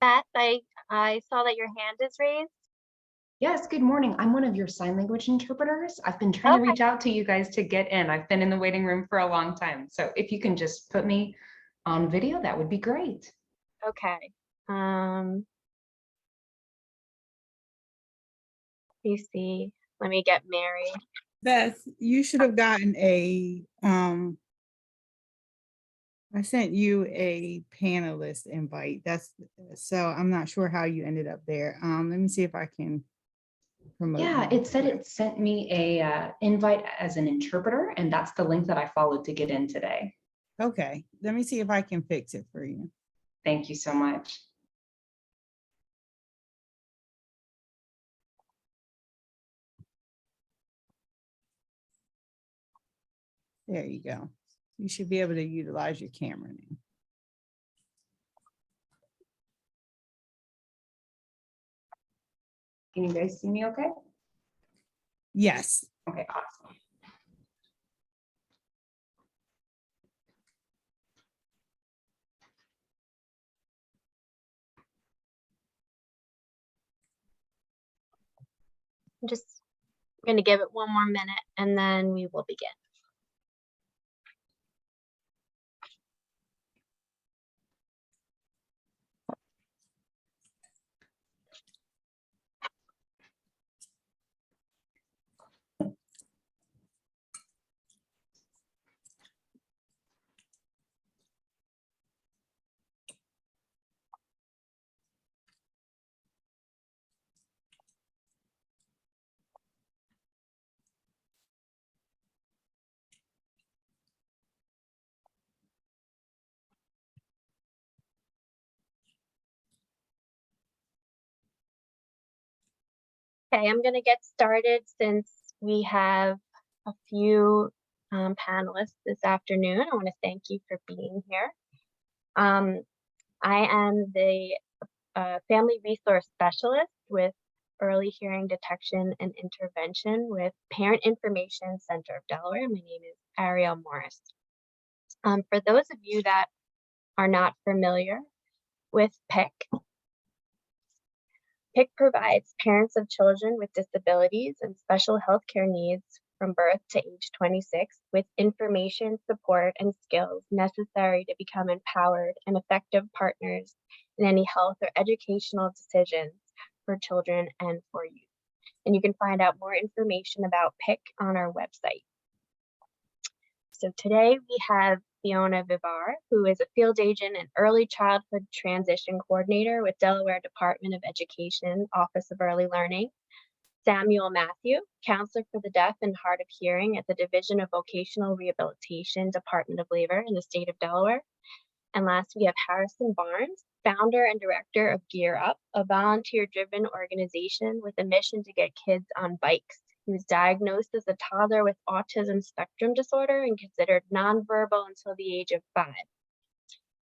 Beth, I saw that your hand is raised. Yes, good morning. I'm one of your sign language interpreters. I've been trying to reach out to you guys to get in. I've been in the waiting room for a long time. So if you can just put me on video, that would be great. Okay. Let me see. Let me get Mary. Beth, you should have gotten a, I sent you a panelist invite. So I'm not sure how you ended up there. Let me see if I can promote. Yeah, you. it said it sent me a invite as an interpreter, and that's the link that I followed to get in today. Okay, let me see if I can fix it for you. Thank you so much. There you go. You should be able to utilize your camera now. Can you guys see me okay? Yes. Okay, awesome. I'm just going to give it one more minute and then we will begin. Okay, I'm going to get started since we have a few panelists this afternoon. I want to thank you for being here. I am the Family Resource Specialist with Early Hearing Detection and Intervention with Parent Information Center of Delaware. My name is Ariel Morris. For those of you that are not familiar with PIC, PIC provides parents of children with disabilities and special healthcare needs from birth to age 26 with information, support, and skills necessary to become empowered and effective partners in any health or educational decisions for children and for youth. And you can find out more information about PIC on our website. So today we have Fiona Vivar, who is a field agent and early childhood transition coordinator with Delaware Department of Education, Office of Early Learning. Samuel Matthew, counselor for the deaf and hard of hearing at the Division of Vocational Rehabilitation, Department of Labor in the state of Delaware. And last, we have Harrison Barnes, founder and director of Gear Up, a volunteer-driven organization with a mission to get kids on bikes. He was diagnosed as a toddler with autism spectrum disorder and considered nonverbal until the age of 5.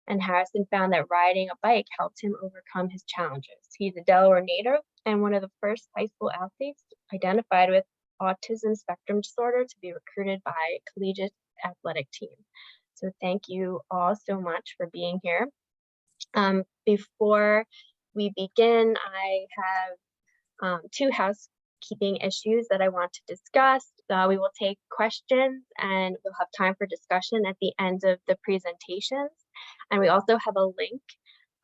And Harrison found that riding a bike helped him overcome his challenges. He's a Delaware native and one of the first high school athletes identified with autism spectrum disorder to be recruited by a collegiate athletic team. So thank you all so much for being here. Before we begin, I have 2 housekeeping issues that I want to discuss. We will take questions and we'll have time for discussion at the end of the presentations. And we also have a link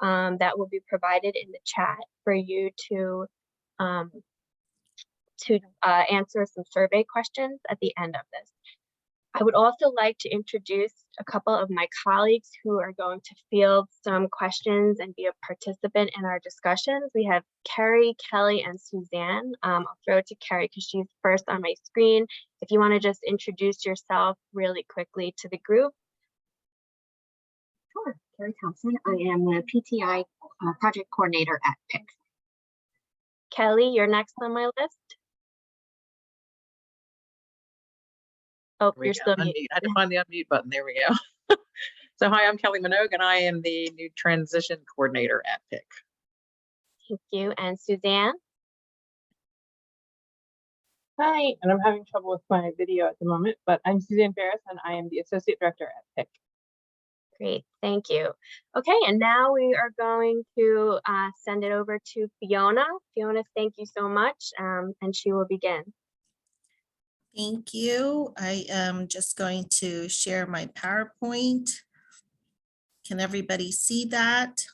that will be provided in the chat for you to answer some survey questions at the end of this. I would also like to introduce a couple of my colleagues who are going to field some questions and be a participant in our discussions. We have Carrie, Kelly, and Suzanne. I'll throw it to Carrie because she's first on my screen. If you want to just introduce yourself really quickly to the group. Sure, Carrie Thompson. I am the PTI project coordinator at PIC. Kelly, you're next on my list. Oh, you're still muted. I had to find the unmute button. There we go. So hi, I'm Kelly Minogue, and I am the new transition coordinator at PIC. Thank you. And Suzanne? Hi, and I'm having trouble with my video at the moment, but I'm Suzanne Ferris, and I am the associate director at PIC. Great, thank you. Okay, and now we are going to send it over to Fiona. Fiona, thank you so much, and she will begin. Thank you. I am just going to share my PowerPoint. Can everybody see that?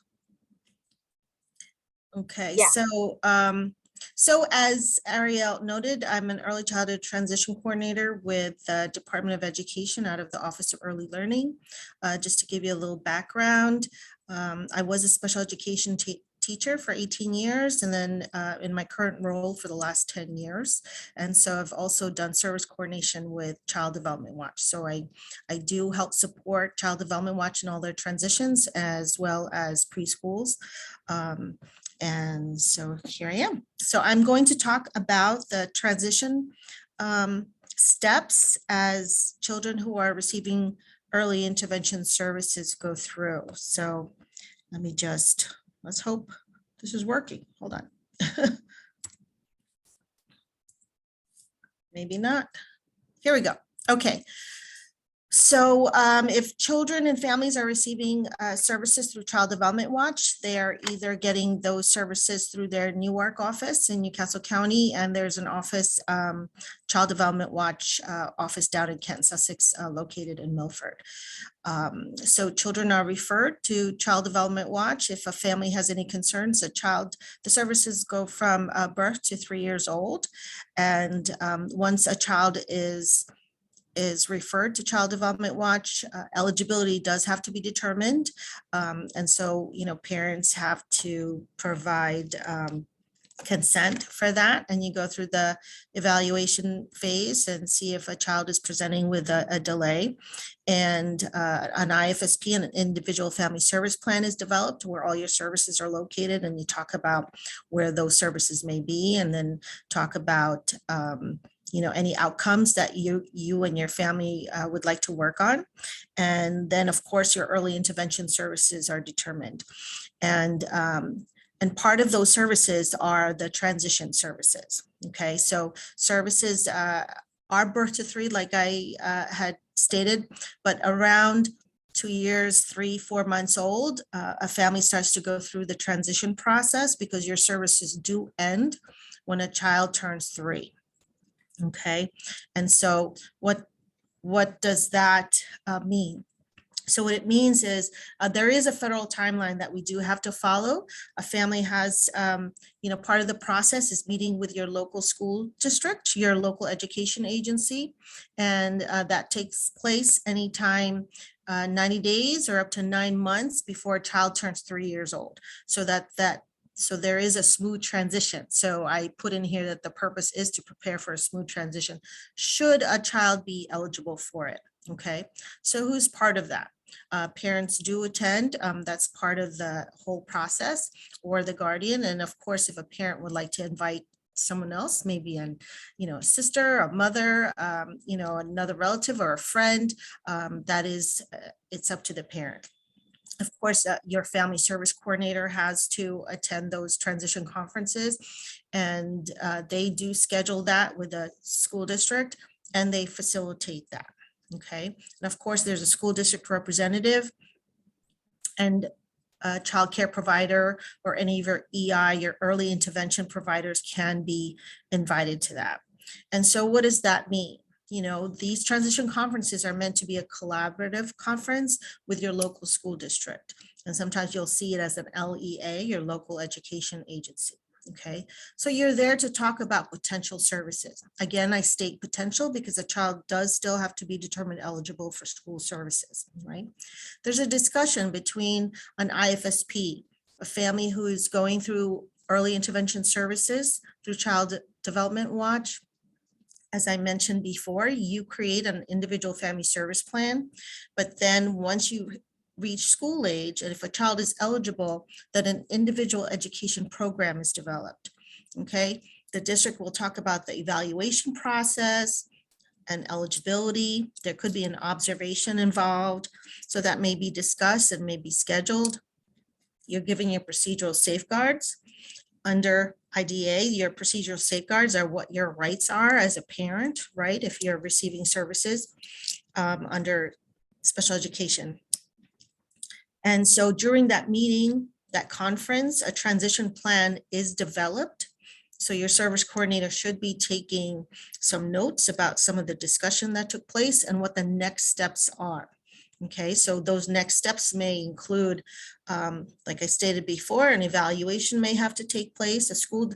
Okay, Yeah. so as Ariel noted, I'm an early childhood transition coordinator with the Department of Education out of the Office of Early Learning. Just to give you a little background, I was a special education teacher for 18 years and then in my current role for the last 10 years. And so I've also done service coordination with Child Development Watch. So I do help support Child Development Watch in all their transitions as well as preschools. And so here I am. So I'm going to talk about the transition steps as children who are receiving early intervention services go through. So let me just, let's hope this is working. Hold on. Maybe not. Here we go. Okay. So if children and families are receiving services through Child Development Watch, they are either getting those services through their Newark office in Newcastle County, and there's an office, Child Development Watch office down in Kent, Sussex, located in Milford. So children are referred to Child Development Watch if a family has any concerns. The services go from birth to 3 years old, and once a child is referred to Child Development Watch, eligibility does have to be determined. And so, parents have to provide consent for that. And you go through the evaluation phase and see if a child is presenting with a delay. And an IFSP, an individual family service plan, is developed where all your services are located, and you talk about where those services may be, and then talk about any outcomes that you and your family would like to work on. And then, of course, your early intervention services are determined. And part of those services are the transition services. Okay, so services are birth to 3, like I had stated, but around 2 years, 3-4 months old, a family starts to go through the transition process because your services do end when a child turns 3. Okay, and so what does that mean? So what it means is there is a federal timeline that we do have to follow. A family has, part of the process is meeting with your local school district, your local education agency, and that takes place anytime 90 days or up to 9 months before a child turns 3 years old. So there is a smooth transition. So I put in here that the purpose is to prepare for a smooth transition should a child be eligible for it. Okay, so who's part of that? Parents do attend. That's part of the whole process, or the guardian. And of course, if a parent would like to invite someone else, maybe a sister, a mother, another relative or a friend, that is, it's up to the parent. Of course, your family service coordinator has to attend those transition conferences, and they do schedule that with the school district, and they facilitate that. Okay, and of course, there's a school district representative and a child care provider, or any of your EI, your early intervention providers, can be invited to that. And so what does that mean? These transition conferences are meant to be a collaborative conference with your local school district. And sometimes you'll see it as an LEA, your local education agency. Okay, so you're there to talk about potential services. Again, I state potential because a child does still have to be determined eligible for school services, right? There's a discussion between an IFSP, a family who is going through early intervention services through Child Development Watch. As I mentioned before, you create an individual family service plan, but then once you reach school age, and if a child is eligible, that an individual education program is developed. Okay, the district will talk about the evaluation process and eligibility. There could be an observation involved, so that may be discussed and may be scheduled. You're giving your procedural safeguards. Under IDA, your procedural safeguards are what your rights are as a parent, right? If you're receiving services under special education. And so during that meeting, that conference, a transition plan is developed. So your service coordinator should be taking some notes about some of the discussion that took place and what the next steps are. Okay, so those next steps may include, like I stated before, an evaluation may have to take place. A school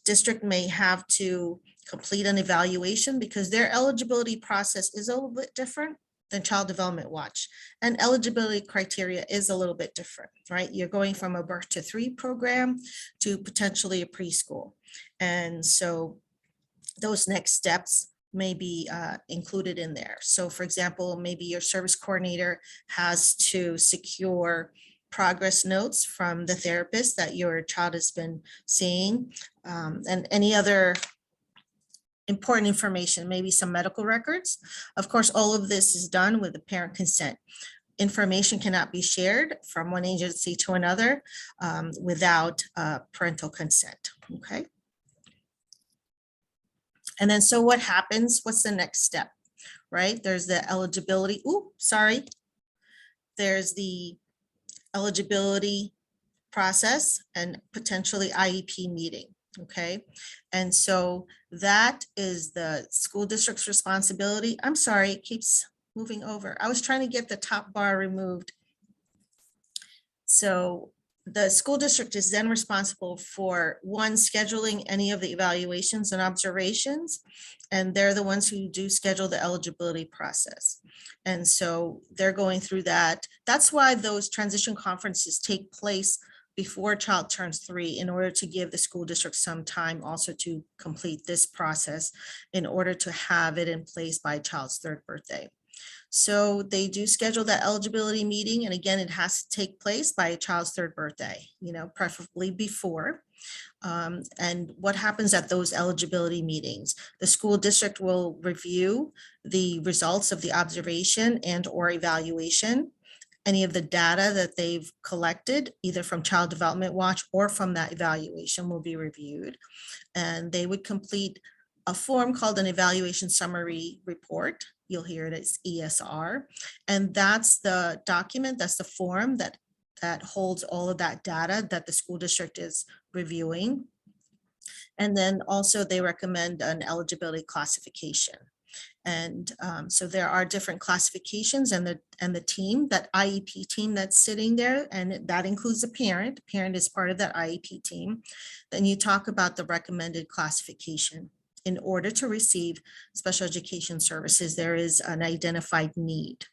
district may have to complete an evaluation because their eligibility process is a little bit different than Child Development Watch. And eligibility criteria is a little bit different, right? You're going from a birth to 3 program to potentially a preschool. And so those next steps may be included in there. So for example, maybe your service coordinator has to secure progress notes from the therapist that your child has been seeing, and any other important information, maybe some medical records. Of course, all of this is done with the parent consent. Information cannot be shared from one agency to another without parental consent, okay? And then, so what happens? What's the next step, right? There's the eligibility, there's the eligibility process and potentially IEP meeting, okay? And so that is the school district's responsibility. I'm sorry, it keeps moving over. I was trying to get the top bar removed. So the school district is then responsible for scheduling any of the evaluations and observations, and they're the ones who do schedule the eligibility process. And so they're going through that. That's why those transition conferences take place before a child turns 3, in order to give the school district some time also to complete this process in order to have it in place by a child's 3rd birthday. So they do schedule that eligibility meeting. And again, it has to take place by a child's 3rd birthday, preferably before. And what happens at those eligibility meetings? The school district will review the results of the observation and or evaluation. Any of the data that they've collected, either from Child Development Watch or from that evaluation, will be reviewed. And they would complete a form called an evaluation summary report. You'll hear it as ESR. And that's the document, that's the form that holds all of that data that the school district is reviewing. And then also they recommend an eligibility classification. And so there are different classifications, and the team, that IEP team that's sitting there, and that includes the parent. The parent is part of that IEP team. Then you talk about the recommended classification. In order to receive special education services, there is an identified need,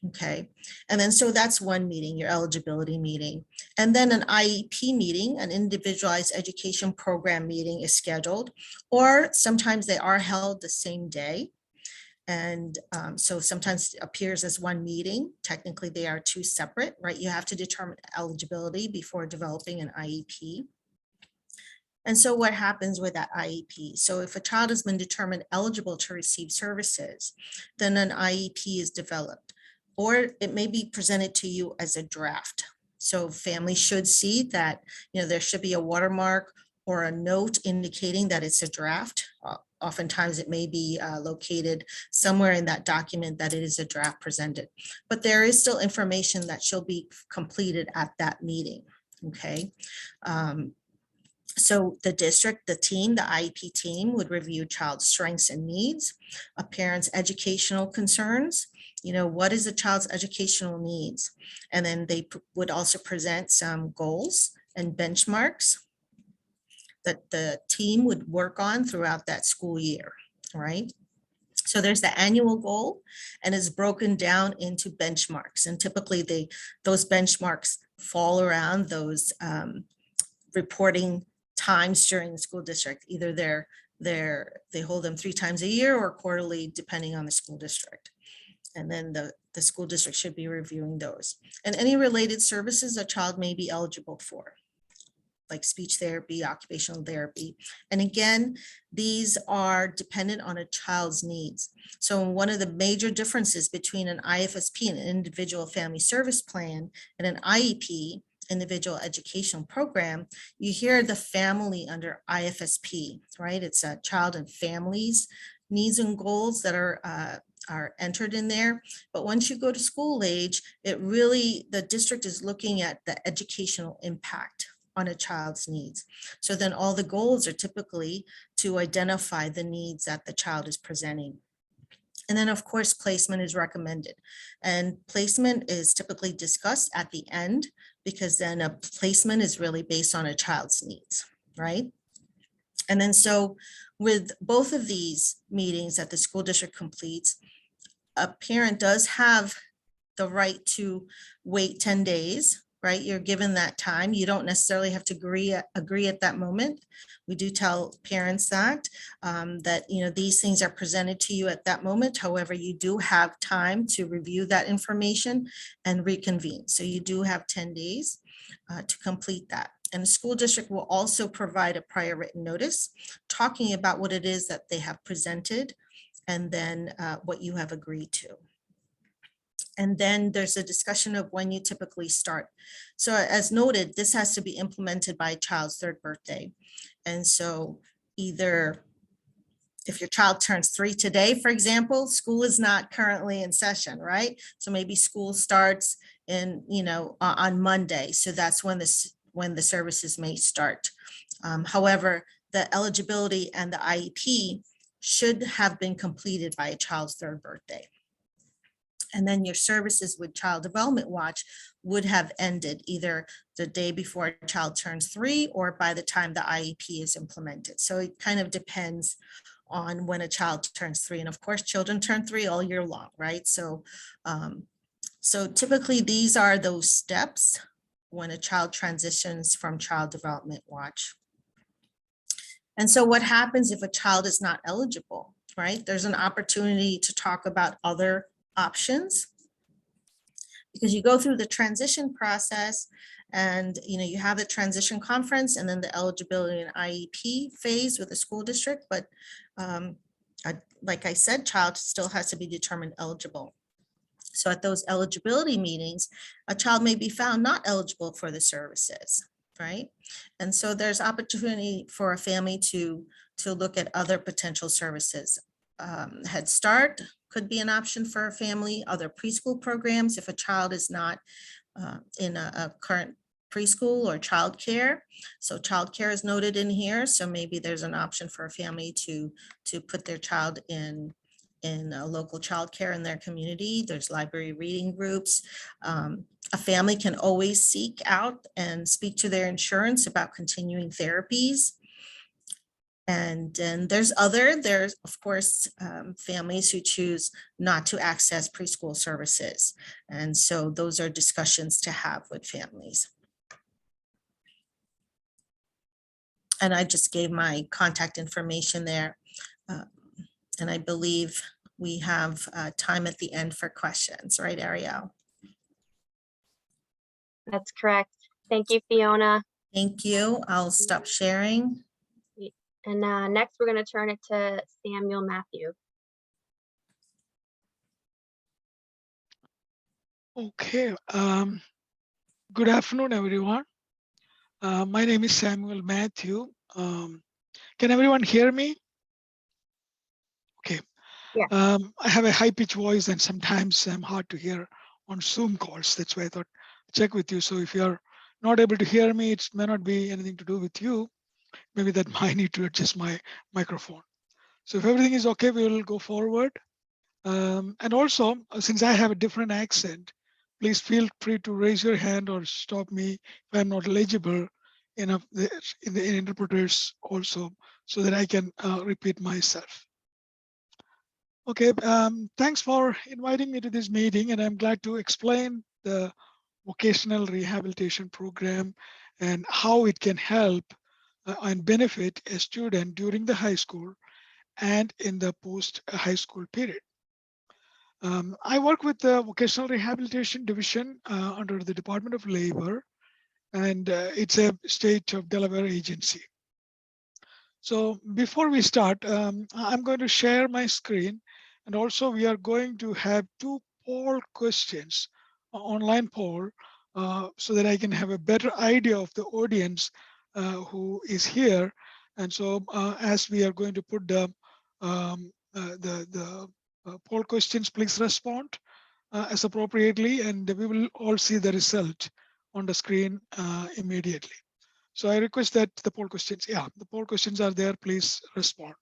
okay? And then, so that's one meeting, your eligibility meeting. And then an IEP meeting, an individualized education program meeting, is scheduled, or sometimes they are held the same day. And so sometimes it appears as one meeting. Technically, they are 2 separate, right? You have to determine eligibility before developing an IEP. And so what happens with that IEP? So if a child has been determined eligible to receive services, then an IEP is developed, or it may be presented to you as a draft. So families should see that, there should be a watermark or a note indicating that it's a draft. Oftentimes it may be located somewhere in that document that it is a draft presented, but there is still information that shall be completed at that meeting, okay? So the district, the team, the IEP team would review child's strengths and needs, a parent's educational concerns, what is a child's educational needs? And then they would also present some goals and benchmarks that the team would work on throughout that school year, right? So there's the annual goal, and it's broken down into benchmarks. And typically those benchmarks fall around those reporting times during the school district. Either they hold them 3 times a year or quarterly, depending on the school district. And then the school district should be reviewing those. And any related services a child may be eligible for, like speech therapy, occupational therapy. And again, these are dependent on a child's needs. So one of the major differences between an IFSP, an individual family service plan, and an IEP, individual educational program, you hear the family under IFSP, right? It's a child and families needs and goals that are are entered in there. But once you go to school age, it really, the district is looking at the educational impact on a child's needs. So then all the goals are typically to identify the needs that the child is presenting. And then of course, placement is recommended. And placement is typically discussed at the end, because then a placement is really based on a child's needs, right? And then so with both of these meetings that the school district completes, a parent does have the right to wait 10 days, right? You're given that time. You don't necessarily have to agree at that moment. We do tell parents that, these things are presented to you at that moment. However, you do have time to review that information and reconvene. So you do have 10 days to complete that. And the school district will also provide a prior written notice talking about what it is that they have presented and then what you have agreed to. And then there's a discussion of when you typically start. So as noted, this has to be implemented by a child's 3rd birthday. And so either if your child turns 3 today, for example, school is not currently in session, right? So maybe school starts on Monday. So that's when the services may start. However, the eligibility and the IEP should have been completed by a child's 3rd birthday. And then your services with Child Development Watch would have ended either the day before a child turns 3 or by the time the IEP is implemented. So it kind of depends on when a child turns 3. And of course, children turn 3 all year long, right? So typically these are those steps when a child transitions from Child Development Watch. And so what happens if a child is not eligible, right? There's an opportunity to talk about other options, because you go through the transition process and you have the transition conference and then the eligibility and IEP phase with the school district. But like I said, child still has to be determined eligible. So at those eligibility meetings, a child may be found not eligible for the services, right? And so there's opportunity for a family to look at other potential services. Head Start could be an option for a family, other preschool programs if a child is not in a current preschool or childcare. So childcare is noted in here. So maybe there's an option for a family to put their child in a local childcare in their community. There's library reading groups. A family can always seek out and speak to their insurance about continuing therapies. And then there's of course, families who choose not to access preschool services. And so those are discussions to have with families. And I just gave my contact information there. And I believe we have time at the end for questions, right, Ariel? That's correct. Thank you, Fiona. Thank you. I'll stop sharing. And next, we're going to turn it to Samuel Matthew. Okay. Good afternoon, everyone. My name is Samuel Matthew. Can everyone hear me? Okay. Yeah. I have a high-pitched voice and sometimes I'm hard to hear on Zoom calls. That's why I thought check with you. So if you're not able to hear me, it may not be anything to do with you. Maybe that might need to adjust my microphone. So if everything is okay, we will go forward. And also, since I have a different accent, please feel free to raise your hand or stop me if I'm not eligible in the interpreters also, so that I can repeat myself. Okay, thanks for inviting me to this meeting, and I'm glad to explain the vocational rehabilitation program and how it can help and benefit a student during the high school and in the post-high school period. I work with the Vocational Rehabilitation Division under the Department of Labor, and it's a state of Delaware agency. So before we start, I'm going to share my screen, and also we are going to have 2 poll questions, online poll, so that I can have a better idea of the audience who is here. And so as we are going to put the poll questions, please respond as appropriately, and we will all see the result on the screen immediately. So I request that the poll questions, the poll questions are there, please respond.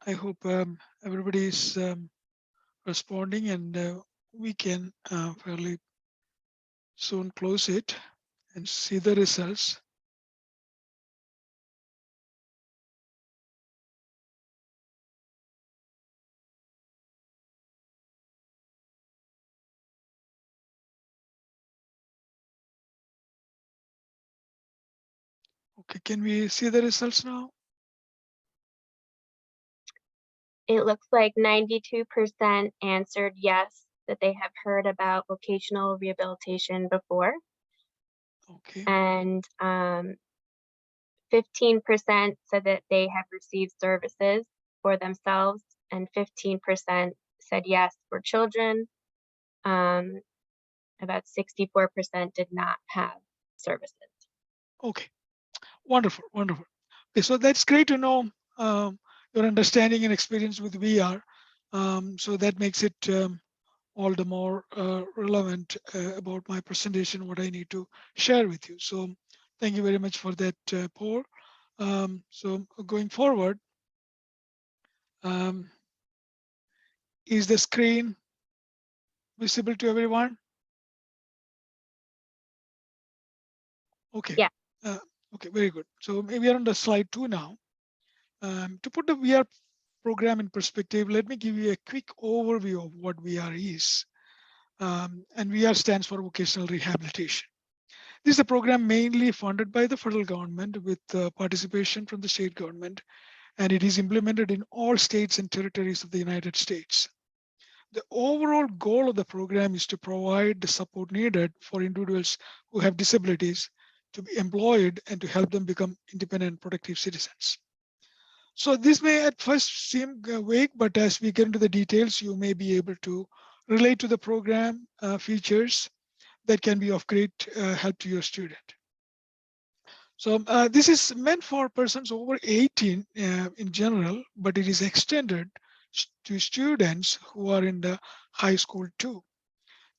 I hope everybody is responding, and we can fairly soon close it and see the results. Okay, can we see the results now? It looks like 92% answered yes, that they have heard about vocational rehabilitation before. Okay, And 15% said that they have received services for themselves, and 15% said yes for children. About 64% did not have services. okay, wonderful, wonderful. Okay, so that's great to know your understanding and experience with VR. So that makes it all the more relevant about my presentation, what I need to share with you. So thank you very much for that poll. So going forward, is the screen visible to everyone? Okay. Yeah. Okay, very good. So we are on the slide 2 now. To put the VR program in perspective, let me give you a quick overview of what VR is. And VR stands for Vocational Rehabilitation. This is a program mainly funded by the federal government with participation from the state government, and it is implemented in all states and territories of the United States. The overall goal of the program is to provide the support needed for individuals who have disabilities to be employed and to help them become independent, productive citizens. So this may at first seem vague, but as we get into the details, you may be able to relate to the program features that can be of great help to your student. So this is meant for persons over 18 in general, but it is extended to students who are in the high school too.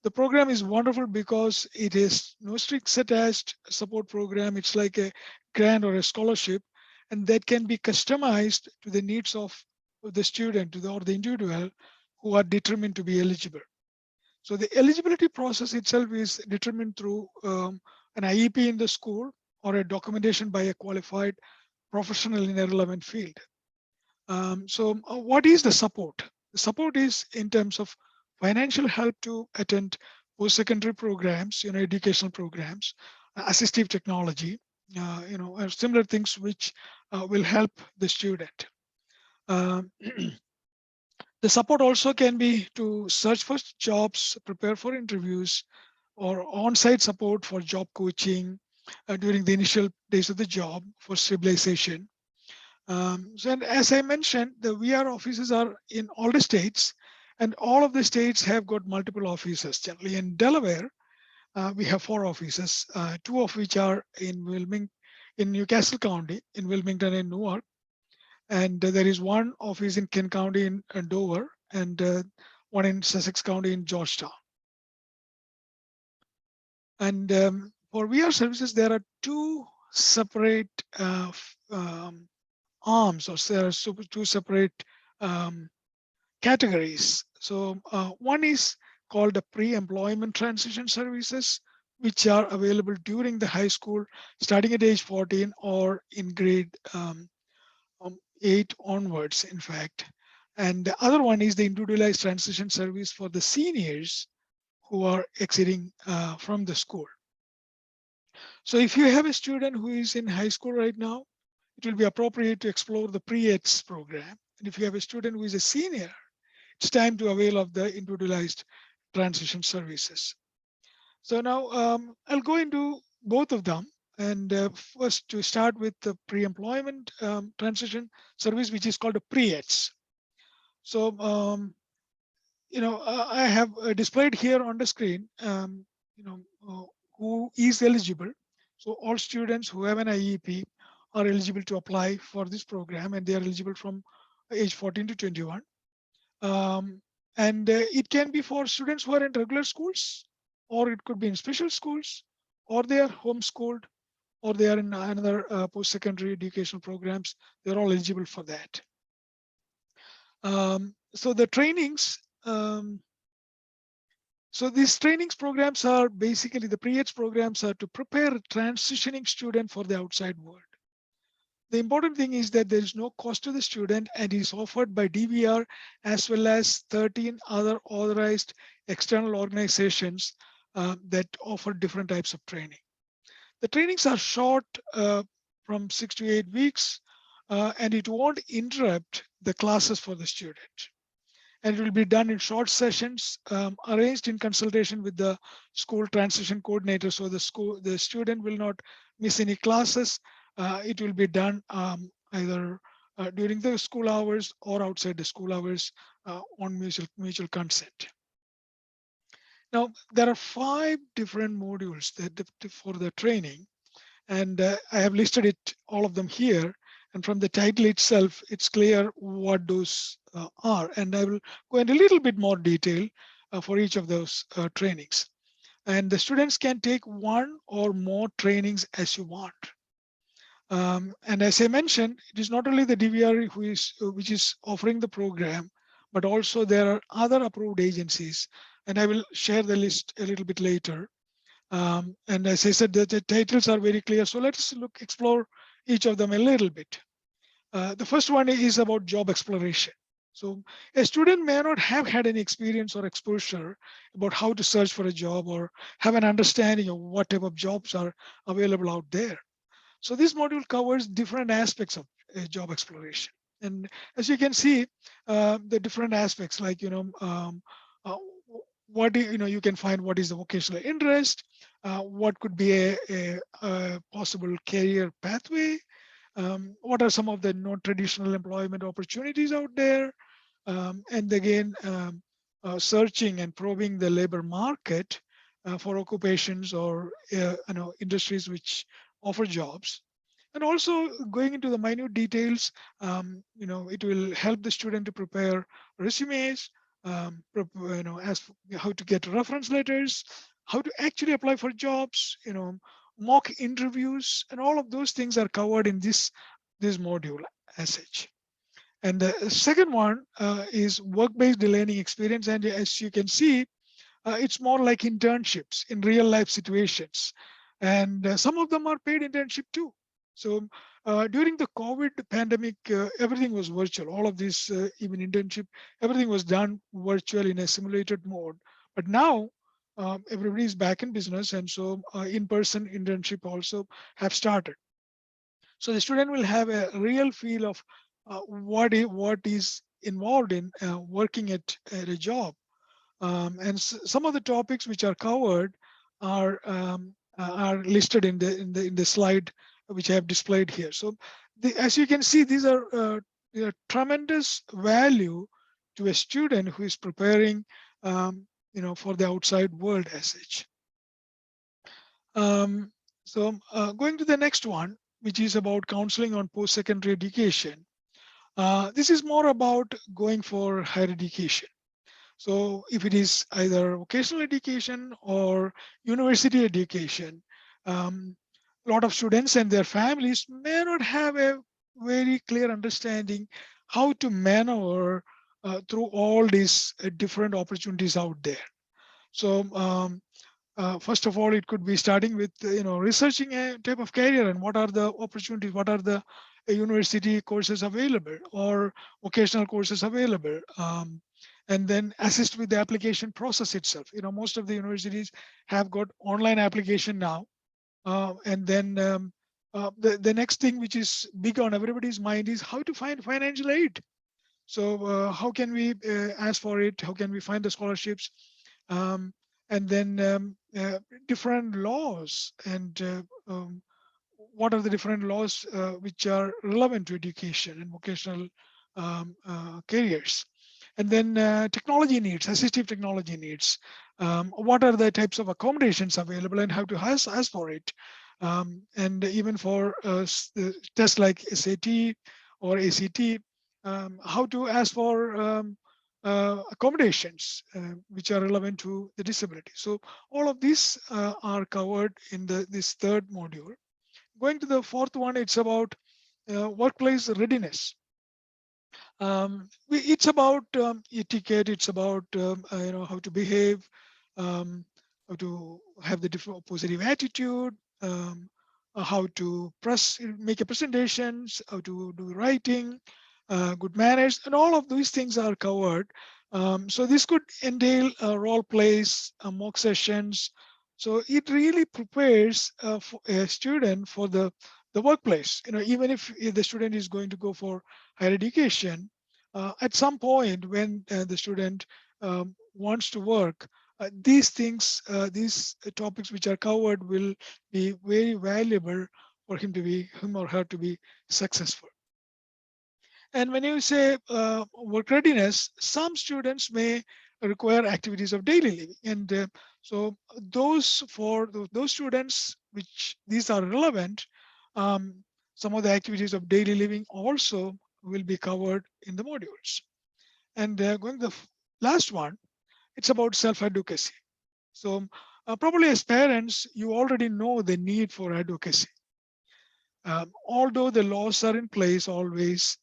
The program is wonderful because it is no strings attached support program. It's like a grant or a scholarship, and that can be customized to the needs of the student or the individual who are determined to be eligible. So the eligibility process itself is determined through an IEP in the school or a documentation by a qualified professional in a relevant field. So what is the support? The support is in terms of financial help to attend post-secondary programs, educational programs, assistive technology, similar things which will help the student. The support also can be to search for jobs, prepare for interviews, or on-site support for job coaching during the initial days of the job for stabilization. And as I mentioned, the VR offices are in all the states, and all of the states have got multiple offices. Generally in Delaware, we have 4 offices, 2 of which are in Newcastle County, in Wilmington and Newark. And there is 1 office in Kent County in Dover, and 1 in Sussex County in Georgetown. And for VR services, there are 2 separate arms, or there are 2 separate categories. So one is called the pre-employment transition services, which are available during the high school, starting at age 14 or in grade 8 onwards, in fact. And the other one is the individualized transition service for the seniors who are exiting from the school. So if you have a student who is in high school right now, it will be appropriate to explore the pre-ETS program. And if you have a student who is a senior, it's time to avail of the individualized transition services. So now I'll go into both of them. And first, to start with the pre-employment transition service, which is called a pre-ETS. So, I have displayed here on the screen, who is eligible. So all students who have an IEP are eligible to apply for this program, and they are eligible from age 14 to 21. And it can be for students who are in regular schools, or it could be in special schools, or they are homeschooled, or they are in another post-secondary educational programs. They're all eligible for that. So the trainings, so these trainings programs are basically, the pre-ETS programs are to prepare a transitioning student for the outside world. The important thing is that there is no cost to the student, and is offered by DVR as well as 13 other authorized external organizations that offer different types of training. The trainings are short, from 6 to 8 weeks, and it won't interrupt the classes for the student. And it will be done in short sessions, arranged in consultation with the school transition coordinator. So the student will not miss any classes. It will be done either during the school hours or outside the school hours on mutual consent. Now, there are 5 different modules for the training, and I have listed it, all of them here. And from the title itself, it's clear what those are. And I will go into a little bit more detail for each of those trainings. And the students can take 1 or more trainings as you want. And as I mentioned, it is not only the DVR which is offering the program, but also there are other approved agencies. And I will share the list a little bit later. And as I said, the titles are very clear. So let's explore each of them a little bit. The first one is about job exploration. So a student may not have had any experience or exposure about how to search for a job, or have an understanding of what type of jobs are available out there. So this module covers different aspects of job exploration. And as you can see, the different aspects, like, what you can find what is the vocational interest, what could be a possible career pathway, what are some of the non-traditional employment opportunities out there, and again, searching and probing the labor market for occupations or industries which offer jobs. And also going into the minute details, it will help the student to prepare resumes, as how to get reference letters, how to actually apply for jobs, mock interviews, and all of those things are covered in this module as such. And the second one is work-based learning experience. And as you can see, it's more like internships in real life situations. And some of them are paid internship too. So during the COVID pandemic, everything was virtual. All of this, even internship, everything was done virtual in a simulated mode. But now everybody is back in business. And so in-person internship also have started. So the student will have a real feel of what is involved in working at a job. And some of the topics which are covered are listed in the slide which I have displayed here. So as you can see, these are tremendous value to a student who is preparing for the outside world as such. So going to the next one, which is about counseling on post-secondary education. This is more about going for higher education. So if it is either vocational education or university education, a lot of students and their families may not have a very clear understanding how to maneuver through all these different opportunities out there. So first of all, it could be starting with researching a type of career and what are the opportunities, what are the university courses available or vocational courses available, and then assist with the application process itself. Most of the universities have got online application now, and then The next thing which is big on everybody's mind is how to find financial aid. So how can we ask for it? How can we find the scholarships? Um, and then different laws and what are the different laws which are relevant to education and vocational careers. And then technology needs, assistive technology needs. What are the types of accommodations available and how to ask for it? And even for tests like SAT or ACT, how to ask for accommodations which are relevant to the disability. So all of these are covered in this third module. Going to the fourth one, it's about workplace readiness. It's about etiquette. It's about how to behave, how to have the different positive attitude, how to make a presentations, how to do writing, good manners, and all of these things are covered. So this could entail role plays, mock sessions. So it really prepares for a student for the workplace. Even if the student is going to go for higher education, at some point when the student wants to work, these things, these topics which are covered will be very valuable for him or her to be successful. And when you say work readiness, some students may require activities of daily living. And so those students which these are relevant, some of the activities of daily living also will be covered in the modules. And going to the last one, it's about self-advocacy. So probably as parents, you already know the need for advocacy. Although the laws are in place always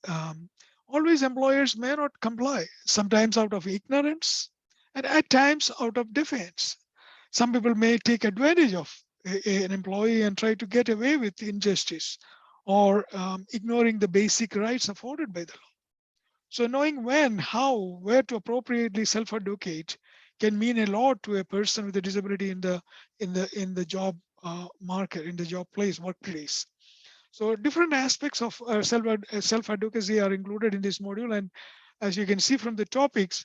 employers may not comply, sometimes out of ignorance and at times out of defiance. Some people may take advantage of an employee and try to get away with injustice or ignoring the basic rights afforded by the law. So knowing when, how, where to appropriately self-advocate can mean a lot to a person with a disability in the job market, in the workplace. So different aspects of self-advocacy are included in this module. And as you can see from the topics,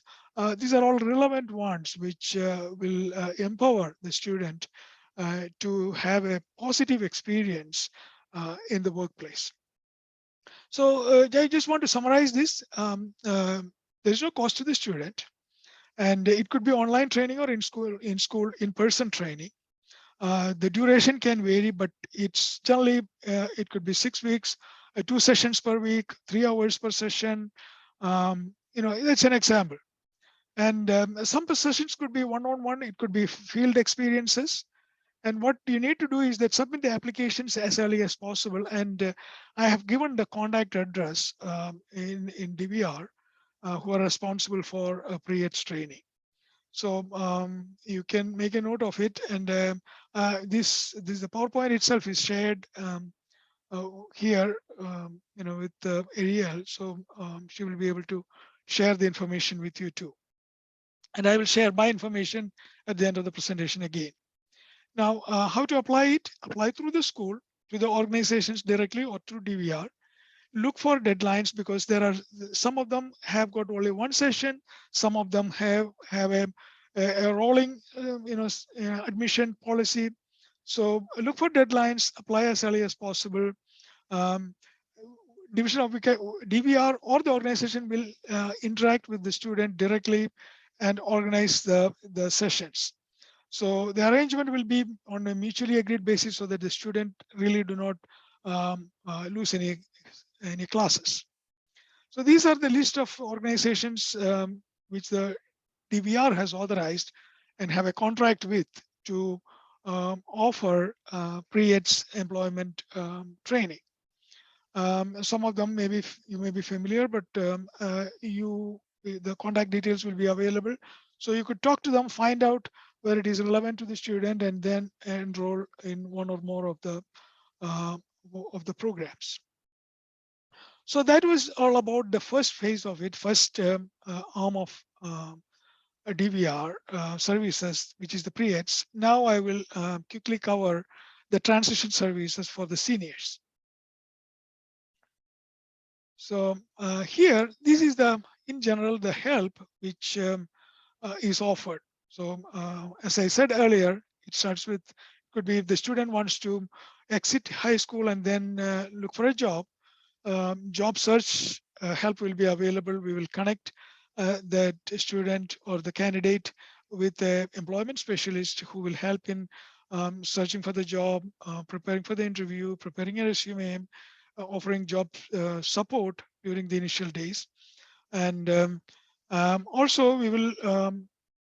these are all relevant ones which will empower the student to have a positive experience in the workplace. So I just want to summarize this. There's no cost to the student, and it could be online training or in-person training. The duration can vary, but it's generally it could be 6 weeks, 2 sessions per week, 3 hours per session. That's an example. And some sessions could be one-on-one. It could be field experiences. And what you need to do is that submit the applications as early as possible. And I have given the contact address in DVR who are responsible for pre-EDS training. So you can make a note of it. And the PowerPoint itself is shared here, with Ariel. So she will be able to share the information with you too. And I will share my information at the end of the presentation again. Now, how to apply it? Apply through the school, to the organizations directly or through DVR. Look for deadlines because some of them have got only one session. Some of them have a rolling admission policy. So look for deadlines, apply as early as possible. Division of DVR or the organization will interact with the student directly and organize the sessions. So the arrangement will be on a mutually agreed basis so that the student really do not lose any classes. So these are the list of organizations which the DVR has authorized and have a contract with to offer pre-EDS employment training. Some of them you may be familiar, but the contact details will be available. So you could talk to them, find out where it is relevant to the student, and then enroll in one or more of the programs. So that was all about the first phase of it, first arm of DVR services, which is the pre-EDS. Now I will quickly cover the transition services for the seniors. So here, this is in general, the help which is offered. So as I said earlier, it starts with, could be if the student wants to exit high school and then look for a job, job search help will be available. We will connect that student or the candidate with the employment specialist who will help in searching for the job, preparing for the interview, preparing a resume, offering job support during the initial days. And also we will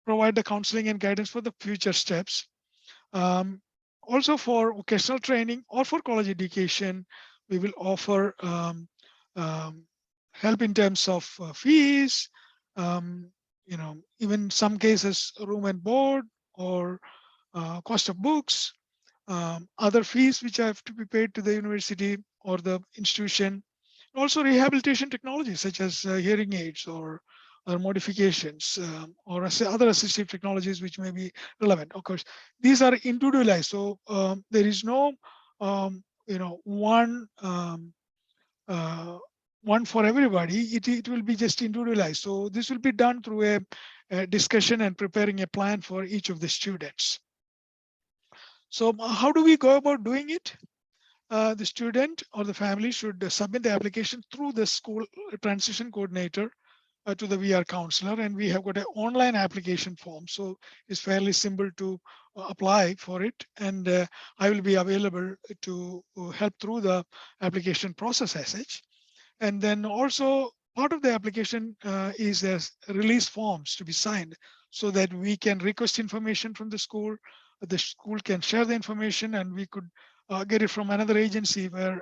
provide the counseling and guidance for the future steps. Also for vocational training or for college education, we will offer help in terms of fees, even some cases room and board or cost of books, other fees which have to be paid to the university or the institution. Also rehabilitation technologies such as hearing aids or modifications or other assistive technologies which may be relevant. Of course, these are individualized. So there is no one for everybody. It will be just individualized. So this will be done through a discussion and preparing a plan for each of the students. So how do we go about doing it? The student or the family should submit the application through the school transition coordinator to the VR counselor, and we have got an online application form. So it's fairly simple to apply for it, and I will be available to help through the application process as such. And then also part of the application is release forms to be signed so that we can request information from the school can share the information, and we could get it from another agency where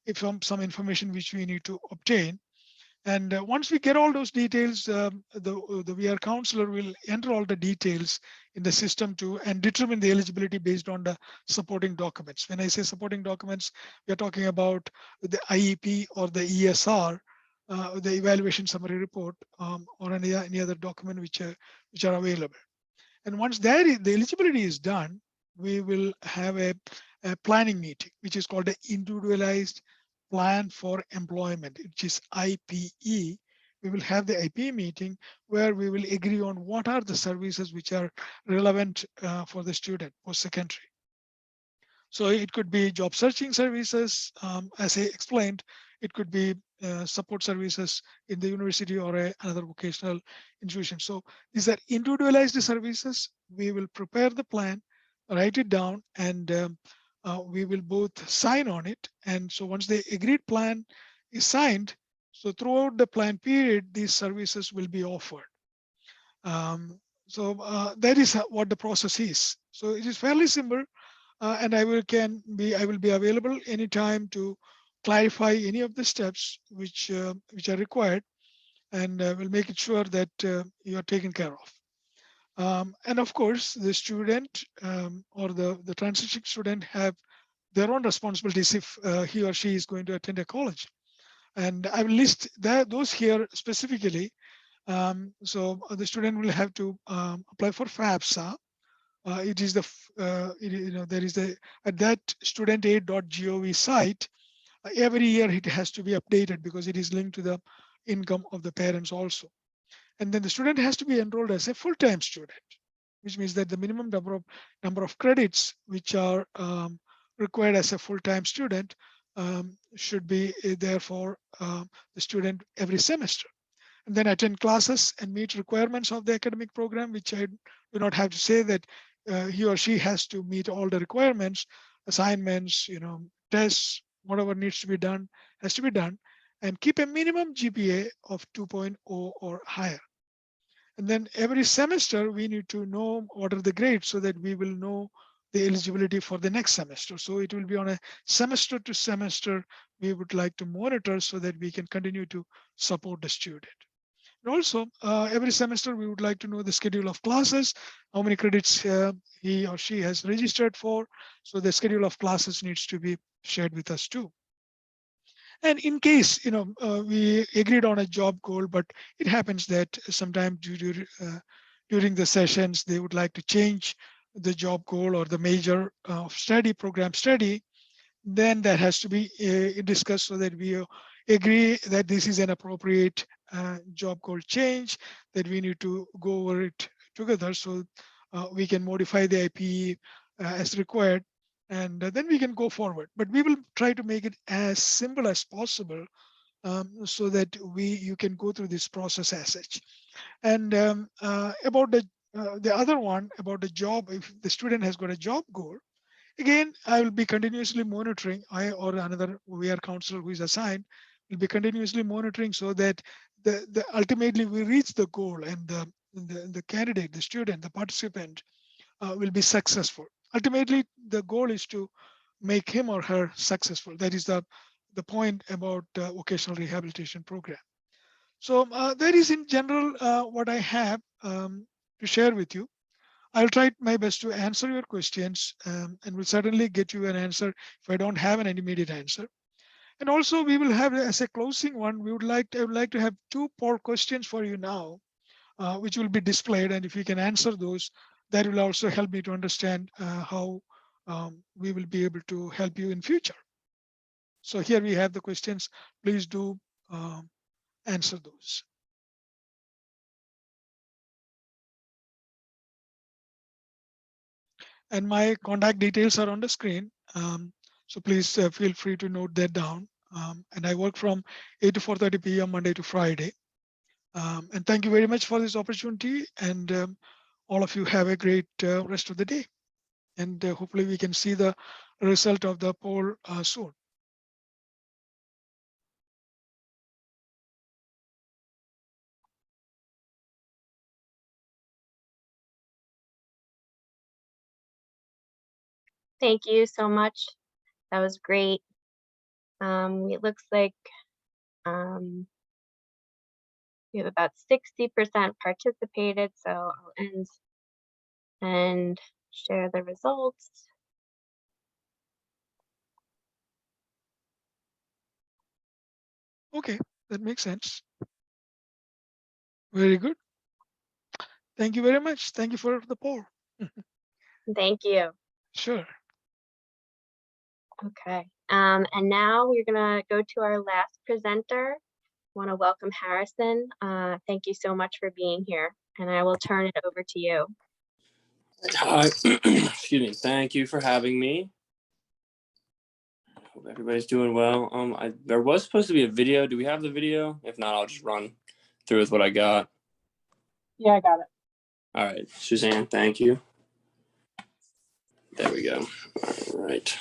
if some information which we need to obtain. And once we get all those details, the VR counselor will enter all the details in the system and determine the eligibility based on the supporting documents. When I say supporting documents, we are talking about the IEP or the ESR, the evaluation summary report, or any other document which are available. And once the eligibility is done, we will have a planning meeting, which is called an individualized plan for employment, which is IPE. We will have the IPE meeting where we will agree on what are the services which are relevant for the student post-secondary. So it could be job searching services, as I explained. It could be support services in the university or another vocational institution. So these are individualized services. We will prepare the plan, write it down, and we will both sign on it. And so once the agreed plan is signed, so throughout the plan period, these services will be offered. That is what the process is. So it is fairly simple. And I will be available anytime to clarify any of the steps which are required, and will make it sure that you are taken care of. And of course, the student or the transition student have their own responsibilities if he or she is going to attend a college. And I will list those here specifically. So the student will have to apply for FAFSA. It is there is at that studentaid.gov site. Every year it has to be updated because it is linked to the income of the parents also. And then the student has to be enrolled as a full-time student, which means that the minimum number of credits which are required as a full-time student should be there for the student every semester. And then attend classes and meet requirements of the academic program, which I do not have to say that he or she has to meet all the requirements, assignments, tests, whatever needs to be done has to be done, and keep a minimum GPA of 2.0 or higher. And then every semester we need to know what are the grades so that we will know the eligibility for the next semester. So it will be on a semester to semester we would like to monitor so that we can continue to support the student. And also, every semester we would like to know the schedule of classes, how many credits he or she has registered for. So the schedule of classes needs to be shared with us too. And in case, we agreed on a job goal, but it happens that sometimes during the sessions, they would like to change the job goal or the major study, program study, then that has to be discussed so that we agree that this is an appropriate job goal change, that we need to go over it together so we can modify the IPE as required, and then we can go forward. But we will try to make it as simple as possible so that you can go through this process as such. And about the other one, about the job, if the student has got a job goal, again, I will be continuously monitoring. I or another VR counselor who is assigned will be continuously monitoring so that the ultimately we reach the goal, and the candidate, the student, the participant will be successful. Ultimately, the goal is to make him or her successful. That is the point about vocational rehabilitation program. So that is in general what I have to share with you. I'll try my best to answer your questions and will certainly get you an answer if I don't have an immediate answer. And also we will have as a closing one, I would like to have 2 poll questions for you now, which will be displayed. And if you can answer those, that will also help me to understand how we will be able to help you in future. So here we have the questions. Please do answer those. And my contact details are on the screen. So please feel free to note that down. And I work from 8 to 4:30 p.m. Monday to Friday. And thank you very much for this opportunity. And all of you have a great rest of the day. And hopefully we can see the result of the poll soon. Thank you so much. That was great. It looks like we have about 60% participated, so I'll end and share the results. Okay, that makes sense. Very good. Thank you very much. Thank you for the poll. Thank you. Sure. Okay. And now we're gonna go to our last presenter. Want to welcome Harrison. Thank you so much for being here, and I will turn it over to you. Hi, excuse me. Thank you for having me. Hope everybody's doing well. There was supposed to be a video. Do we have the video? If not, I'll just run through with what I got. Yeah, I got it. All right, Suzanne, thank you. There we go. All right.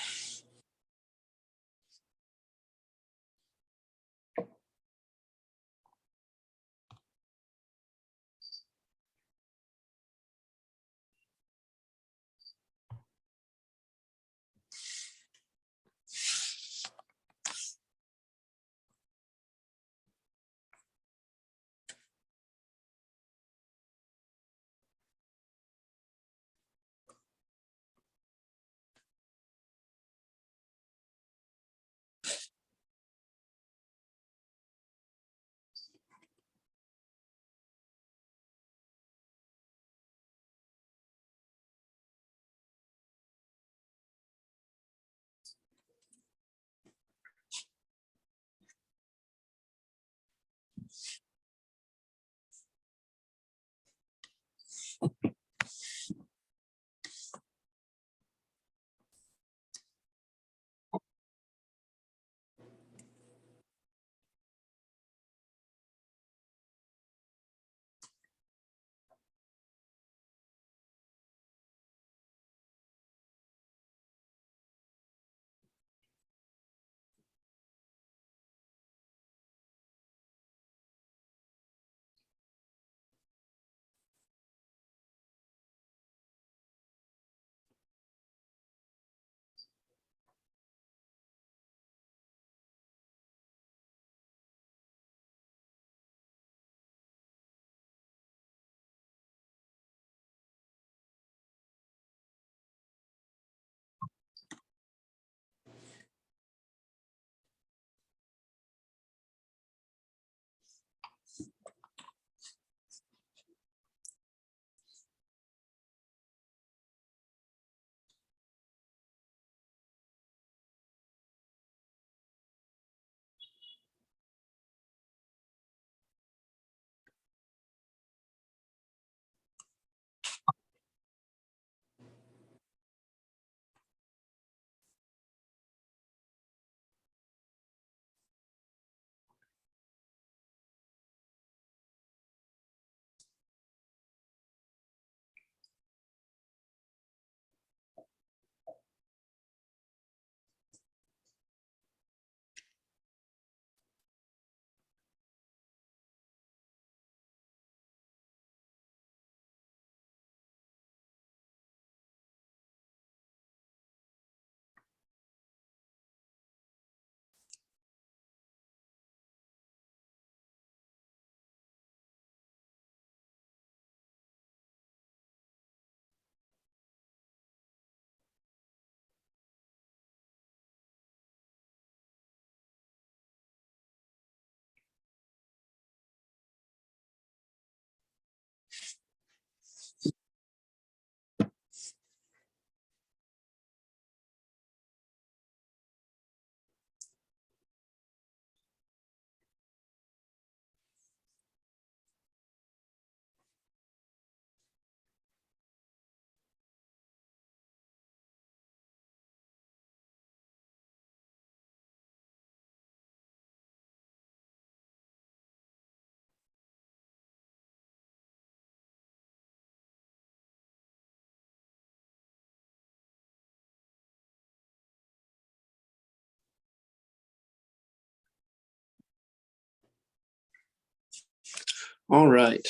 All right.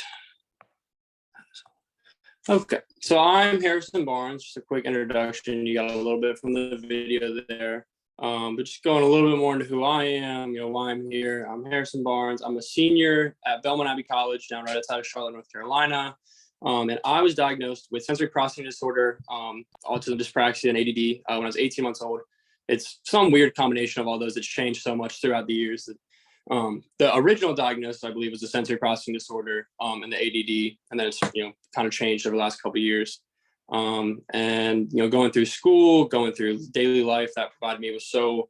Okay, so I'm Harrison Barnes. Just a quick introduction. You got a little bit from the video there, but just going a little bit more into who I am, why I'm here. I'm Harrison Barnes. I'm a senior at Belmont Abbey College down right outside of Charlotte, North Carolina. And I was diagnosed with sensory processing disorder, autism, dyspraxia, and ADD when I was 18 months old. It's some weird combination of all those that's changed so much throughout the years. The original diagnosis, I believe, was the sensory processing disorder and the ADD, and then it's kind of changed over the last couple of years. And going through school, going through daily life, that provided me with so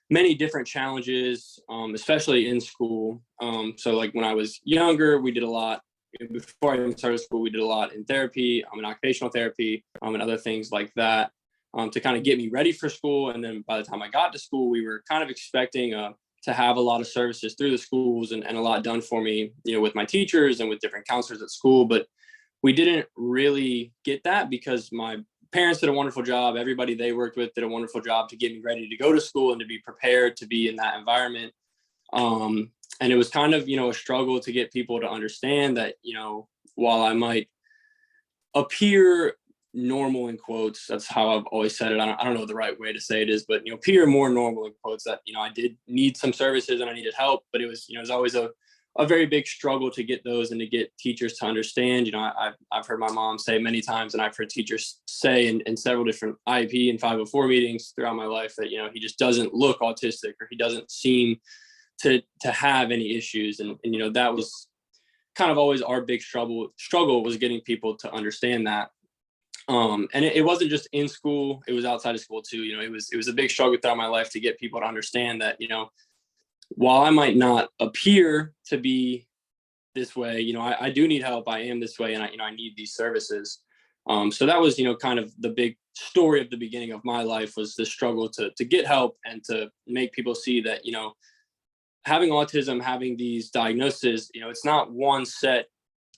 many different challenges, especially in school. So like when I was younger, we did a lot. Before I even started school, we did a lot in therapy, in occupational therapy, and other things like that, to kind of get me ready for school. And then by the time I got to school, we were kind of expecting to have a lot of services through the schools and a lot done for me, with my teachers and with different counselors at school. But we didn't really get that because my parents did a wonderful job. Everybody they worked with did a wonderful job to get me ready to go to school and to be prepared to be in that environment. And it was kind of, a struggle to get people to understand that, while I might appear normal in quotes, that's how I've always said it. I don't know the right way to say it is, but appear more normal in quotes, that I did need some services and I needed help, but it was it was always a very big struggle to get those and to get teachers to understand. I've heard my mom say many times, and I've heard teachers say in several different IEP and 504 meetings throughout my life that he just doesn't look autistic, or he doesn't seem to have any issues, and that was kind of always our big struggle was getting people to understand that. And it wasn't just in school, it was outside of school too. It was a big struggle throughout my life to get people to understand that, while I might not appear to be this way, I do need help. I am this way, and I need these services. So that was, kind of the big story of the beginning of my life, was the struggle to get help and to make people see that, having autism, having these diagnoses, it's not one set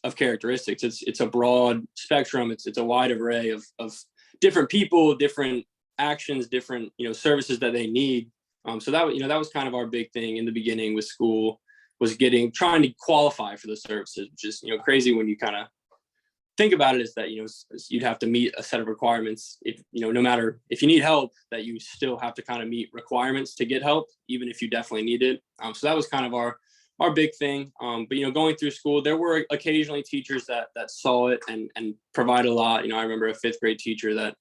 of characteristics. It's a broad spectrum. It's a wide array of different people, different actions, different services that they need. So that was kind of our big thing in the beginning with school, was trying to qualify for the services, which is crazy when you kind of think about it, is that you'd have to meet a set of requirements. If no matter if you need help, that you still have to kind of meet requirements to get help, even if you definitely need it. So that was kind of our big thing. But going through school, there were occasionally teachers that saw it and provided a lot. I remember a 5th grade teacher that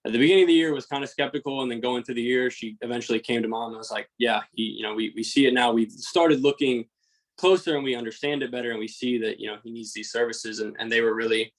at the beginning of the year was kind of skeptical, and then going through the year, she eventually came to mom and was like, yeah, we see it now. We've started looking closer and we understand it better, and we see that he needs these services, and they were really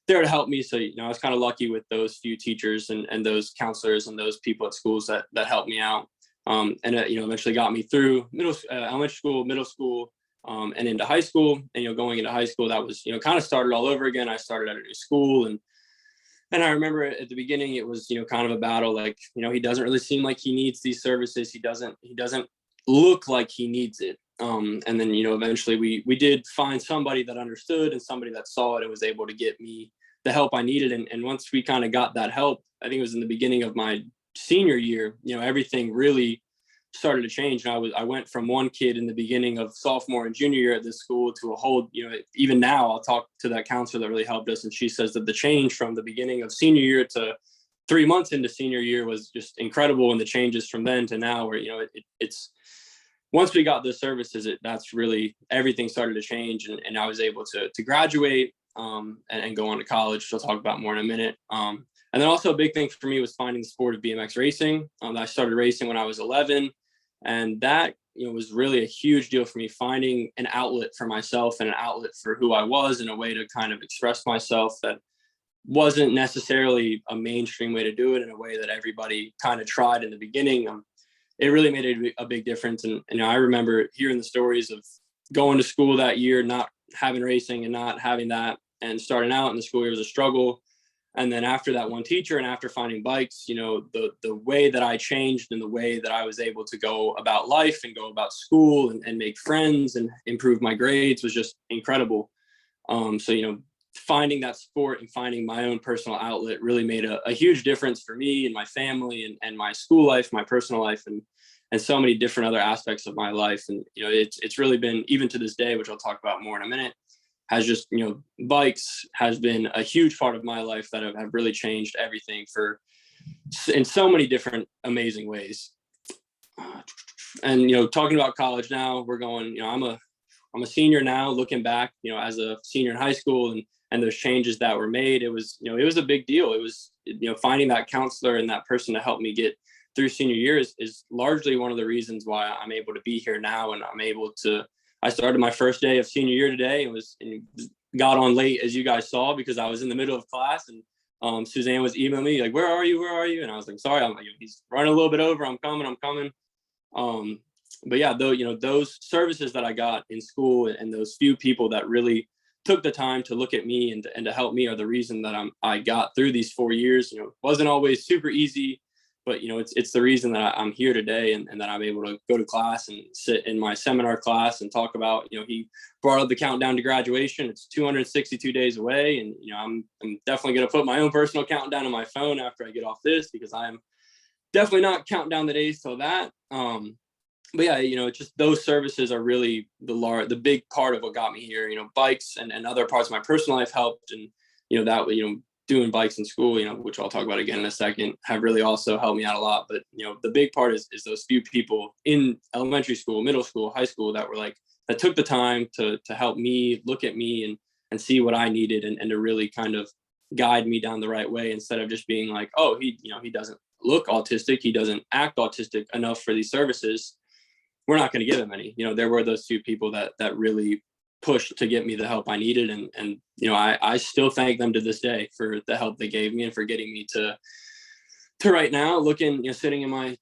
there to help me. So I was kind of lucky with those few teachers and those counselors and those people at schools that helped me out, and it eventually got me through elementary school, middle school, and into high school. And going into high school, that was kind of started all over again. I started at a new school, and I remember at the beginning it was kind of a battle. Like he doesn't really seem like he needs these services. He doesn't look like he needs it. And then eventually we did find somebody that understood and somebody that saw it and was able to get me the help I needed. And once we kind of got that help, I think it was in the beginning of my senior year, everything really started to change. And I went from one kid in the beginning of sophomore and junior year at this school to a whole, even now I'll talk to that counselor that really helped us, and she says that the change from the beginning of senior year to 3 months into senior year was just incredible. And the changes from then to now, where it's once we got the services, that's really everything started to change, and I was able to graduate and go on to college, which I'll talk about more in a minute. And then also a big thing for me was finding the sport of BMX racing. I started racing when I was 11, and that was really a huge deal for me, finding an outlet for myself and an outlet for who I was, and a way to kind of express myself that wasn't necessarily a mainstream way to do it, in a way that everybody kind of tried in the beginning. It really made a big difference. And I remember hearing the stories of going to school that year, not having racing and not having that, and starting out in the school year was a struggle. And then after that one teacher and after finding bikes, the way that I changed and the way that I was able to go about life and go about school and make friends and improve my grades was just incredible. So, finding that sport and finding my own personal outlet really made a huge difference for me and my family and my school life, my personal life. And and so many different other aspects of my life. And, you know, it's really been, even to this day, which I'll talk about more in a minute, has just, you know, bikes has been a huge part of my life that have really changed everything in so many different amazing ways. And, you know, talking about college now, we're going, you know, I'm a senior now, looking back, you know, as a senior in high school, and those changes that were made, it was, you know, it was a big deal. It was, you know, finding that counselor and that person to help me get through senior year is largely one of the reasons why I'm able to be here now. And I'm able to, I started my first day of senior year today and got on late, as you guys saw, because I was in the middle of class, and Suzanne was emailing me like, where are you? And I was like, sorry, he's running a little bit over. I'm coming. But yeah, though, you know, those services that I got in school and those few people that really took the time to look at me and to help me are the reason that I got through these 4 years. You know, it wasn't always super easy, but, you know, it's the reason that I'm here today, and that I'm able to go to class and sit in my seminar class and talk about, you know, he brought up the countdown to graduation. It's 262 days away. And, you know, I'm definitely going to put my own personal countdown on my phone after I get off this, because I am definitely not counting down the days till that. But yeah, you know, it's just those services are really the big part of what got me here. You know, bikes and other parts of my personal life helped, and, you know, that, you know, doing bikes in school, you know, which I'll talk about again in a second, have really also helped me out a lot. But, you know, the big part is those few people in elementary school, middle school, high school that took the time to help me, look at me and see what I needed, and to really kind of guide me down the right way, instead of just being like, oh, he doesn't look autistic, he doesn't act autistic enough for these services, we're not going to give him any. You know, there were those two people that really pushed to get me the help I needed. And, you know, I still thank them to this day for the help they gave me and for getting me to right now, looking, you know, sitting in my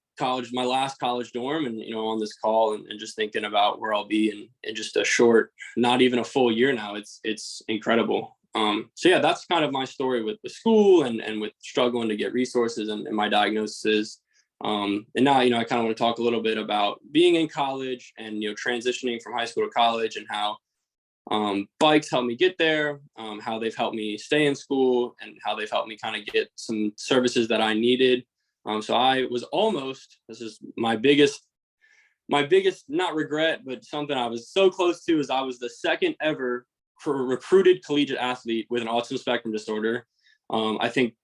last college dorm, and, you know, on this call, and just thinking about where I'll be in just a short, not even a full year now. It's incredible. So yeah, that's kind of my story with the school and with struggling to get resources and my diagnosis. And now, you know, I kind of want to talk a little bit about being in college and, you know, transitioning from high school to college, and how bikes helped me get there, how they've helped me stay in school, and how they've helped me kind of get some services that I needed. So I was this is my biggest, not regret, but something I was so close to, is I was the second ever recruited collegiate athlete with an autism spectrum disorder. I think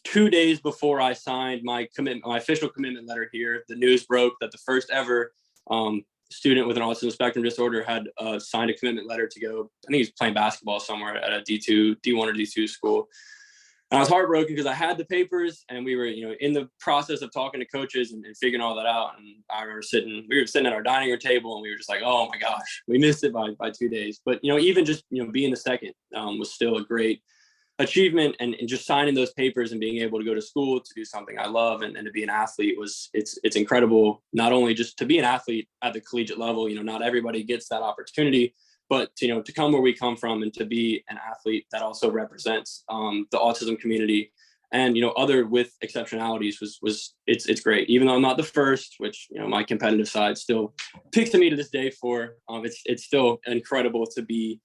2 days before I signed my official commitment letter here, the news broke that the first ever student with an autism spectrum disorder had signed a commitment letter to go. I think he's playing basketball somewhere at a D1 or D2 school. And I was heartbroken because I had the papers, and we were, you know, in the process of talking to coaches and figuring all that out. And I remember we were sitting at our dining room table, and we were just like, oh my gosh, we missed it by 2 days. But, you know, even just, you know, being the second was still a great achievement, and just signing those papers and being able to go to school to do something I love and to be an athlete it's incredible. Not only just to be an athlete at the collegiate level, you know, not everybody gets that opportunity, but, you know, to come where we come from and to be an athlete that also represents the autism community and, you know, other with exceptionalities it's great. Even though I'm not the first, which, you know, my competitive side still picks to me to this day for, it's still incredible to be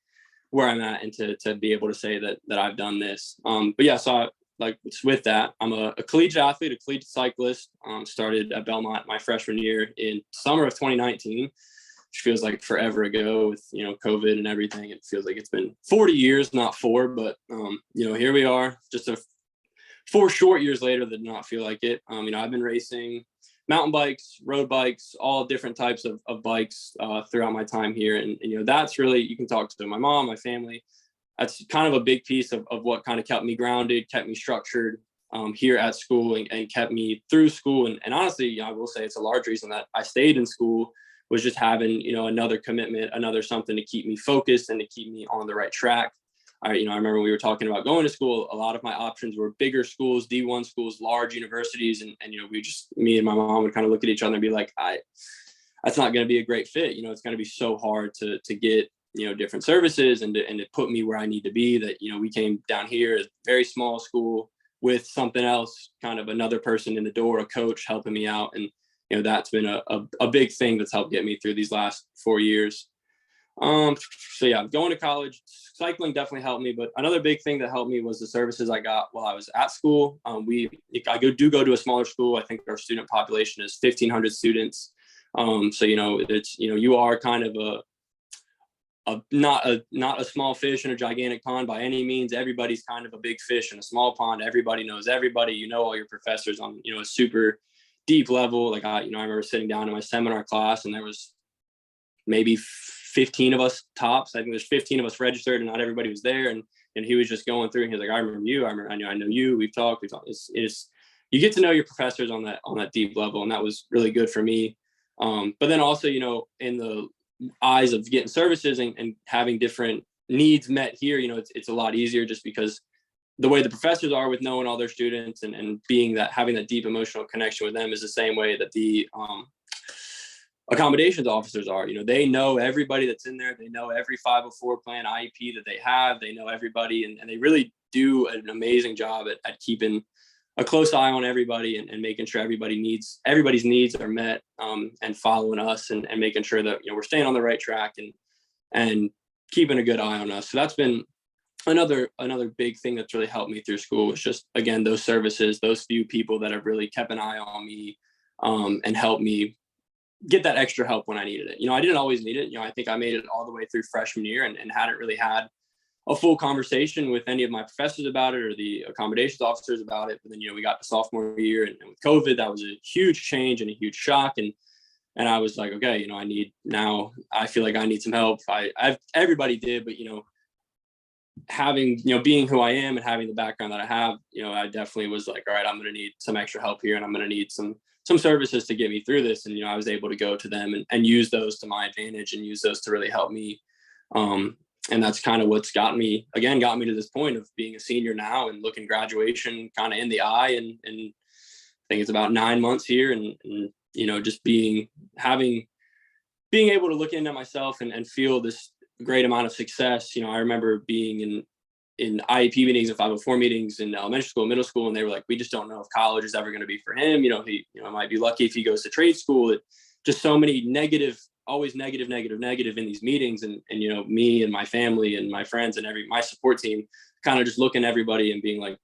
where I'm at and to be able to say that I've done this. But yeah, so with that, I'm a collegiate athlete, a collegiate cyclist. Started at Belmont my freshman year in summer of 2019, which feels like forever ago with, you know, COVID and everything. It feels like it's been 40 years, not 4, but you know, here we are, just 4 short years later that did not feel like it. You know, I've been racing mountain bikes, road bikes, all different types of bikes throughout my time here. And, you know, that's really, you can talk to my mom, my family. That's kind of a big piece of what kind of kept me grounded, kept me structured here at school, and kept me through school. And honestly, I will say it's a large reason that I stayed in school, was just having, you know, another commitment, another something to keep me focused and to keep me on the right track. I remember we were talking about going to school. A lot of my options were bigger schools, D1 schools, large universities. And you know, me and my mom would kind of look at each other and be like, that's not going to be a great fit. You know, it's going to be so hard to get, you know, different services and to put me where I need to be, that, you know, we came down here as a very small school with something else, kind of another person in the door, a coach helping me out. And, you know, that's been a big thing that's helped get me through these last 4 years. So yeah, going to college, cycling definitely helped me, but another big thing that helped me was the services I got while I was at school. I do go to a smaller school. I think our student population is 1,500 students. So, it's, you are kind of not a small fish in a gigantic pond by any means. Everybody's kind of a big fish in a small pond. Everybody knows everybody, all your professors on, a super deep level. Like I remember sitting down in my seminar class and there was maybe 15 of us tops. I think there's 15 of us registered and not everybody was there. And he was just going through and he was like, I remember you. I know you, we've talked. It's you get to know your professors on that deep level. And that was really good for me. But then also, in the eyes of getting services and having different needs met here, it's a lot easier just because the way the professors are with knowing all their students and having that deep emotional connection with them is the same way that the accommodations officers are. They know everybody that's in there. They know every 504 plan IEP that they have. They know everybody, and they really do an amazing job at keeping a close eye on everybody and making sure everybody's needs are met, and following us and making sure that we're staying on the right track and keeping a good eye on us. So that's been another big thing that's really helped me through school, is just, again, those services, those few people that have really kept an eye on me, and helped me get that extra help when I needed it. I didn't always need it. I think I made it all the way through freshman year and hadn't really had a full conversation with any of my professors about it or the accommodations officers about it. But then, we got to sophomore year and with COVID, that was a huge change and a huge shock. And I was like, okay, I feel like I need some help. Everybody did, but, having, being who I am and having the background that I have, I definitely was like, all right, I'm going to need some extra help here and I'm going to need some services to get me through this. And, I was able to go to them and use those to my advantage and use those to really help me. And that's kind of what's got me to this point of being a senior now and looking graduation kind of in the eye. And I think it's about 9 months here and just being able to look into myself and feel this great amount of success. I remember being in IEP meetings and 504 meetings in elementary school, middle school, and they were like, we just don't know if college is ever going to be for him. He might be lucky if he goes to trade school. It just so many always negative in these meetings. And me and my family and my friends and my support team kind of just looking at everybody and being like,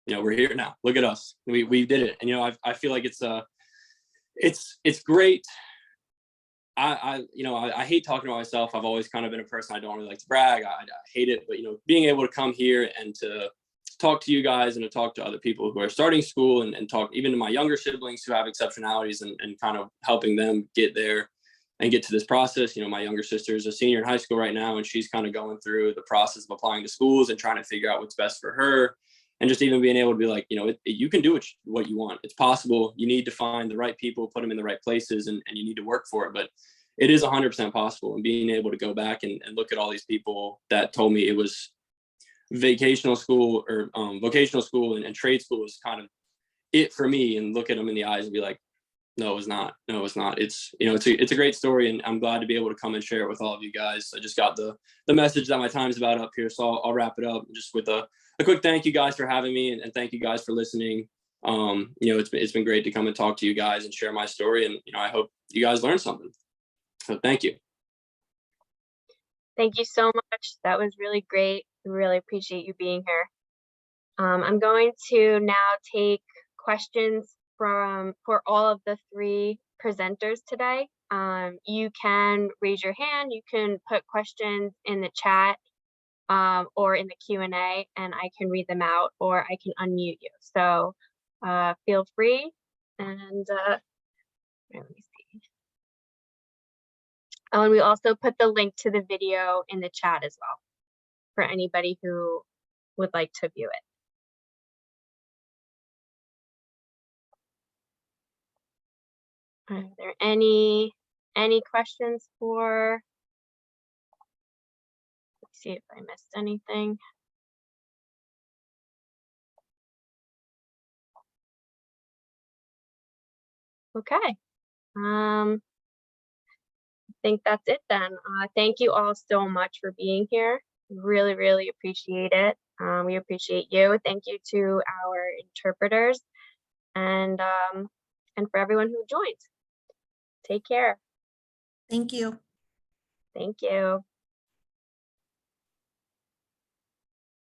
we're here now. Look at us. We did it. And, I feel like it's great. I hate talking about myself. I've always kind of been a person, I don't really like to brag. I hate it, but being able to come here and to talk to you guys and to talk to other people who are starting school and talk even to my younger siblings who have exceptionalities and kind of helping them get there and get to this process. My younger sister is a senior in high school right now, and she's kind of going through the process of applying to schools and trying to figure out what's best for her. And just even being able to be like, you can do what you want. It's possible. You need to find the right people, put them in the right places, and you need to work for it. But it is 100% possible. And being able to go back and look at all these people that told me it was vocational school and trade school is kind of it for me, and look at them in the eyes and be like, no, it was not. It's a great story, and I'm glad to be able to come and share it with all of you guys. I just got the message that my time's about up here, so I'll wrap it up just with a quick thank you guys for having me, and thank you guys for listening. It's been great to come and talk to you guys and share my story, and I hope you guys learned something. So thank you. Thank you so much. That was really great. We really appreciate you being here. I'm going to now take questions for all of the 3 presenters today. You can raise your hand, you can put questions in the chat or in the Q&A, and I can read them out, or I can unmute you. So feel free. And let me see. Oh, and we also put the link to the video in the chat as well for anybody who would like to view it. Are there any questions for? Let's see if I missed anything. Okay. I think that's it then. Thank you all so much for being here. Really, really appreciate it. We appreciate you. Thank you to our interpreters and for everyone who joined. Take care. Thank you. Thank you.